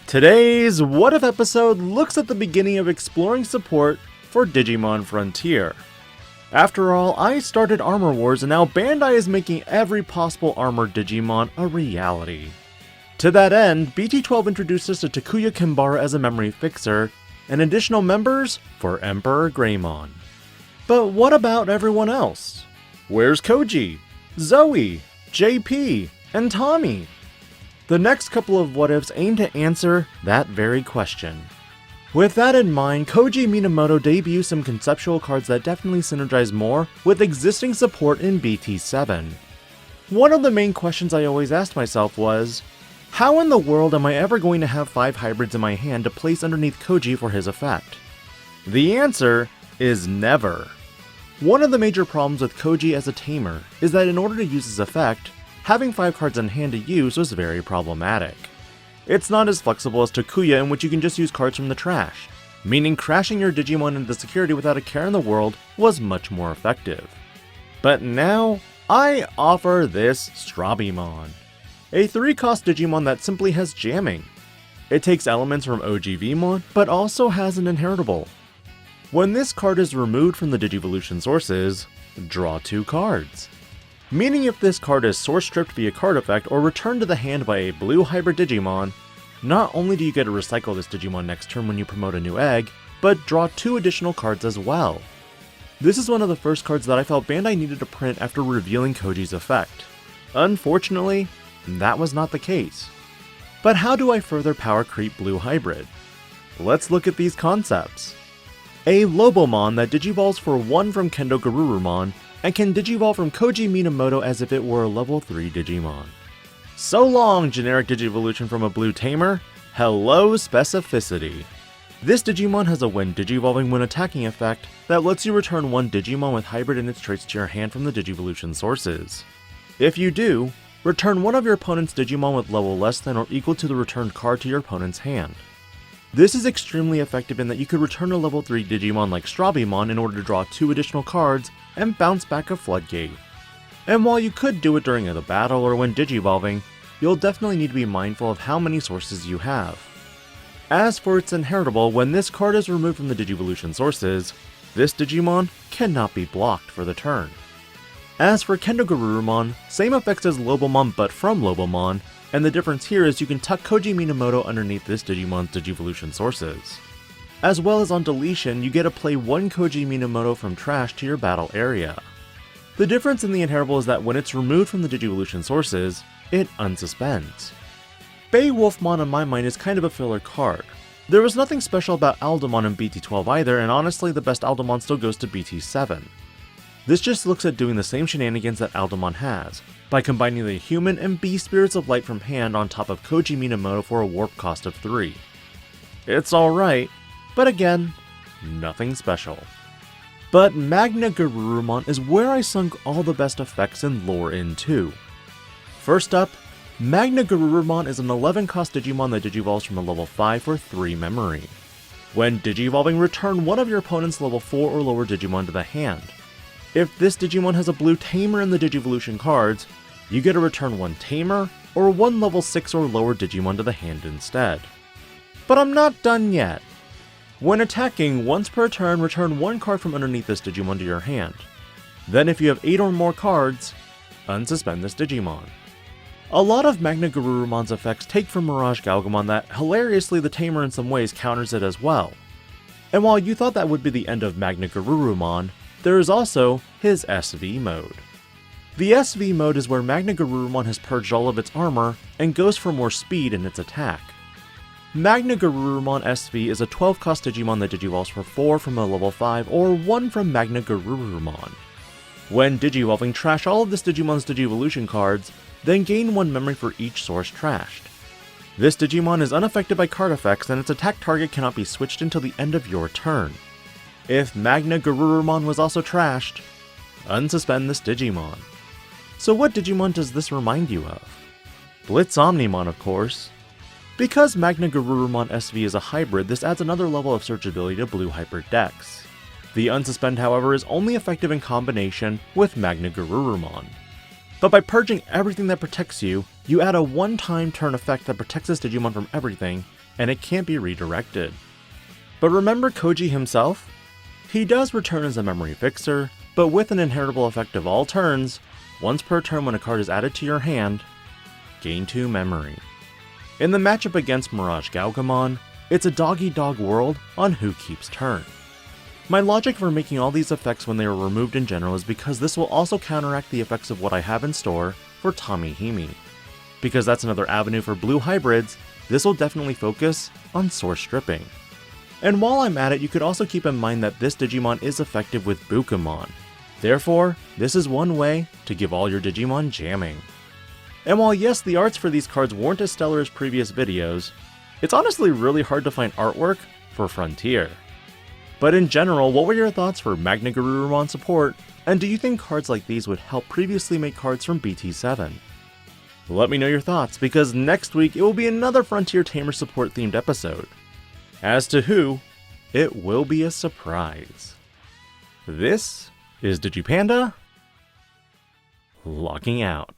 Today's What If episode looks at the beginning of exploring support for Digimon Frontier. After all, I started Armor Wars and now Bandai is making every possible armored Digimon a reality. To that end, BT12 introduced us to Takuya Kanbara as a memory fixer, and additional members for Emperor Greymon. But what about everyone else? Where's Koji, Zoe, JP, and Tommy? The next couple of what ifs aim to answer that very question. With that in mind, Koji Minamoto debuts some conceptual cards that definitely synergize more with existing support in BT7. One of the main questions I always asked myself was, how in the world am I ever going to have 5 hybrids in my hand to place underneath Koji for his effect? The answer is never. One of the major problems with Koji as a tamer is that in order to use his effect, having 5 cards in hand to use was very problematic. It's not as flexible as Takuya, in which you can just use cards from the trash, meaning crashing your Digimon into security without a care in the world was much more effective. But now, I offer this Strabimon, a 3-cost Digimon that simply has jamming. It takes elements from OGVmon, but also has an inheritable. When this card is removed from the Digivolution sources, draw 2 cards. Meaning if this card is source stripped via card effect or returned to the hand by a blue hybrid Digimon, not only do you get to recycle this Digimon next turn when you promote a new egg, but draw 2 additional cards as well. This is one of the first cards that I felt Bandai needed to print after revealing Koji's effect. Unfortunately, that was not the case. But how do I further power creep blue hybrid? Let's look at these concepts. A lobomon that digivolves for 1 from kendogarurumon, and can digivolve from Koji Minamoto as if it were a level 3 Digimon. So long, generic Digivolution from a blue tamer. Hello, specificity. This Digimon has a when digivolving when attacking effect that lets you return 1 Digimon with hybrid in its traits to your hand from the Digivolution sources. If you do, return one of your opponent's Digimon with level less than or equal to the returned card to your opponent's hand. This is extremely effective in that you could return a level 3 Digimon like Strabimon in order to draw 2 additional cards and bounce back a floodgate. And while you could do it during a battle or when digivolving, you'll definitely need to be mindful of how many sources you have. As for its inheritable, when this card is removed from the Digivolution sources, this Digimon cannot be blocked for the turn. As for kendogarurumon, same effects as lobomon but from lobomon, and the difference here is you can tuck Koji Minamoto underneath this Digimon's Digivolution sources. As well as on deletion, you get to play 1 Koji Minamoto from trash to your battle area. The difference in the inheritable is that when it's removed from the Digivolution sources, it unsuspends. Beowolfmon in my mind is kind of a filler card. There was nothing special about Alderamon in BT12 either, and honestly the best Alderamon still goes to BT7. This just looks at doing the same shenanigans that Alderamon has, by combining the human and beast spirits of light from hand on top of Koji Minamoto for a warp cost of 3. It's alright, but again, nothing special. But MagnaGarurumon is where I sunk all the best effects and lore into. First up, MagnaGarurumon is an 11-cost Digimon that digivolves from a level 5 for 3 memory. When digivolving, return one of your opponent's level 4 or lower Digimon to the hand. If this Digimon has a blue tamer in the Digivolution cards, you get to return 1 tamer or 1 level 6 or lower Digimon to the hand instead. But I'm not done yet. When attacking, once per turn, return 1 card from underneath this Digimon to your hand. Then if you have 8 or more cards, unsuspend this Digimon. A lot of MagnaGarurumon's effects take from Mirage Galgamon that, hilariously, the tamer in some ways counters it as well. And while you thought that would be the end of MagnaGarurumon, there is also his SV mode. The SV mode is where MagnaGarurumon has purged all of its armor and goes for more speed in its attack. MagnaGarurumon SV is a 12-cost Digimon that digivolves for 4 from a level 5 or 1 from MagnaGarurumon. When digivolving, trash all of this Digimon's Digivolution cards, then gain 1 memory for each source trashed. This Digimon is unaffected by card effects and its attack target cannot be switched until the end of your turn. If MagnaGarurumon was also trashed, unsuspend this Digimon. So what Digimon does this remind you of? Blitzomnimon, of course. Because MagnaGarurumon SV is a hybrid, this adds another level of searchability to blue hybrid decks. The unsuspend, however, is only effective in combination with MagnaGarurumon. But by purging everything that protects you, you add a one-time turn effect that protects this Digimon from everything, and it can't be redirected. But remember Koji himself? He does return as a memory fixer, but with an inheritable effect of all turns, once per turn when a card is added to your hand, gain 2 memory. In the matchup against Mirage Gaugamon, it's a dog-eat-dog world on who keeps turn. My logic for making all these effects when they are removed in general is because this will also counteract the effects of what I have in store for Tamihimi. Because that's another avenue for blue hybrids, this will definitely focus on source stripping. And while I'm at it, you could also keep in mind that this Digimon is effective with Bukamon. Therefore, this is one way to give all your Digimon jamming. And while yes, the arts for these cards weren't as stellar as previous videos, it's honestly really hard to find artwork for Frontier. But in general, what were your thoughts for MagnaGarurumon support, and do you think cards like these would help previously made cards from BT7? Let me know your thoughts, because next week it will be another Frontier Tamer support themed episode. As to who, it will be a surprise. This is DigiPanda, logging out.